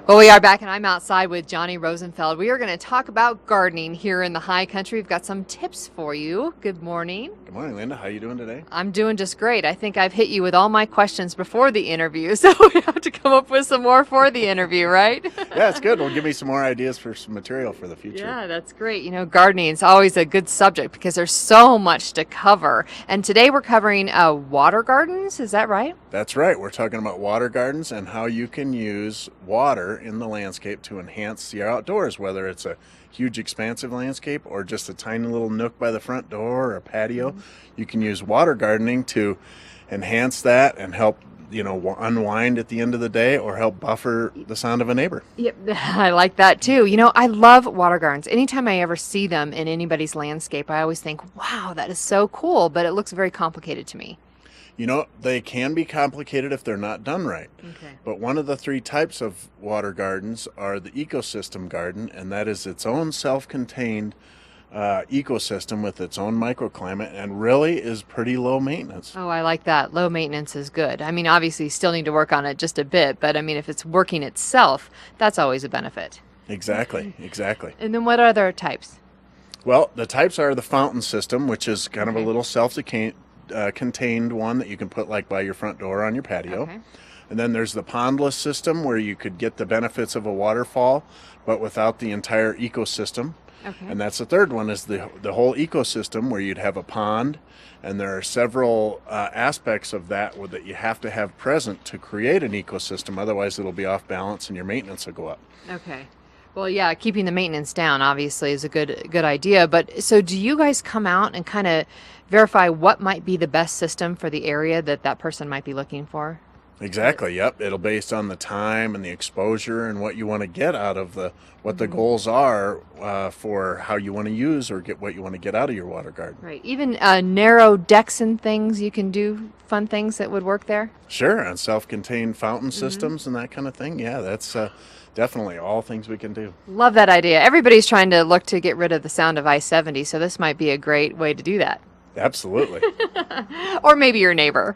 Well, we are back, and I'm outside with Johnny Rosenfeld. We are going to talk about gardening here in the high country. We've got some tips for you. Good morning. Good morning, Linda. How you doing today? I'm doing just great. I think I've hit you with all my questions before the interview, so we have to come up with some more for the interview, right? Yeah, it's good. Well, give me some more ideas for some material for the future. Yeah, that's great. You know, gardening is always a good subject because there's so much to cover. And today we're covering water gardens. Is that right? That's right. We're talking about water gardens and how you can use water in the landscape to enhance your outdoors, whether it's a huge expansive landscape or just a tiny little nook by the front door or a patio. You can use water gardening to enhance that and help unwind at the end of the day or help buffer the sound of a neighbor. Yep, I like that too. You know, I love water gardens. Anytime I ever see them in anybody's landscape, I always think, wow, that is so cool, but it looks very complicated to me. You know, they can be complicated if they're not done right. Okay. But one of the three types of water gardens are the ecosystem garden, and that is its own self-contained ecosystem with its own microclimate and really is pretty low maintenance. Oh, I like that. Low maintenance is good. I mean, obviously, you still need to work on it just a bit, but I mean, if it's working itself, that's always a benefit. Exactly, exactly. And then what other types? Well, the types are the fountain system, which is kind of a Okay. little contained one that you can put like by your front door on your patio. Okay. And then there's the pondless system where you could get the benefits of a waterfall, but without the entire ecosystem. Okay. And that's the third one is the whole ecosystem where you'd have a pond, and there are several aspects of that that you have to have present to create an ecosystem. Otherwise, it'll be off balance and your maintenance will go up. Okay. Well, yeah, keeping the maintenance down obviously is a good idea. But so do you guys come out and kind of verify what might be the best system for the area that person might be looking for? Exactly. Yep. It'll based on the time and the exposure and what you want to get out of what the goals are for how you want to use or get what you want to get out of your water garden. Right. Even narrow decks and things, you can do fun things that would work there. Sure. And self-contained fountain systems and that kind of thing. Yeah, that's definitely all things we can do. Love that idea. Everybody's trying to look to get rid of the sound of I-70, so this might be a great way to do that. Absolutely. Or maybe your neighbor.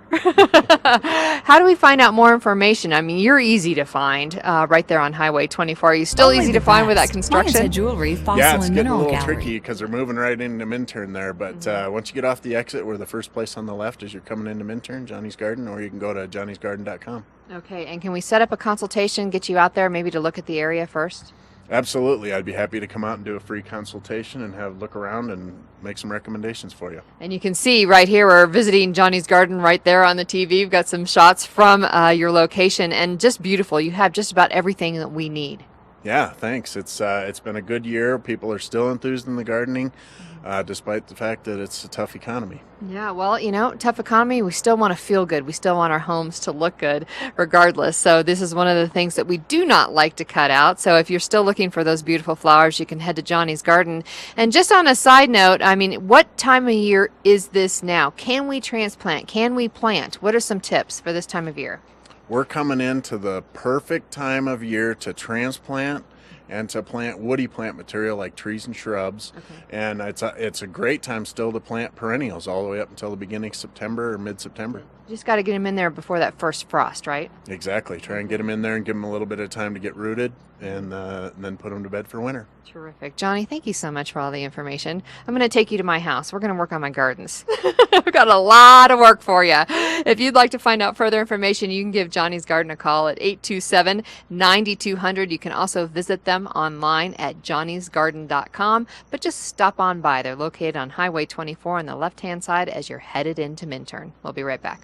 How do we find out more information? I mean, you're easy to find right there on Highway 24. Are you still Only easy the to find with that best. construction? Plants, jewelry, fossil, Yeah, it's and getting a mineral little gallery. tricky because they're moving right into Minturn there. But once you get off the exit, we're the first place on the left as you're coming into Minturn, Johnny's Garden, or you can go to johnnysgarden.com. Okay, and can we set up a consultation, get you out there maybe to look at the area first? Absolutely. I'd be happy to come out and do a free consultation and have look around and make some recommendations for you. And you can see right here, we're visiting Johnny's Garden right there on the TV. We've got some shots from your location, and just beautiful. You have just about everything that we need. Yeah, thanks. It's been a good year. People are still enthused in the gardening, despite the fact that it's a tough economy. Yeah, well, you know, tough economy, we still want to feel good. We still want our homes to look good regardless. So this is one of the things that we do not like to cut out. So if you're still looking for those beautiful flowers, you can head to Johnny's Garden. And just on a side note, I mean, what time of year is this now? Can we transplant? Can we plant? What are some tips for this time of year? We're coming into the perfect time of year to transplant and to plant woody plant material like trees and shrubs. Okay. And it's a great time still to plant perennials all the way up until the beginning of September or mid-September. You just got to get them in there before that first frost, right? Exactly. Try and get them in there and give them a little bit of time to get rooted and then put them to bed for winter. Terrific. Johnny, thank you so much for all the information. I'm going to take you to my house. We're going to work on my gardens. I've got a lot of work for you. If you'd like to find out further information, you can give Johnny's Garden a call at 827-9200. You can also visit them online at johnnysgarden.com, but just stop on by. They're located on Highway 24 on the left-hand side as you're headed into Minturn. We'll be right back.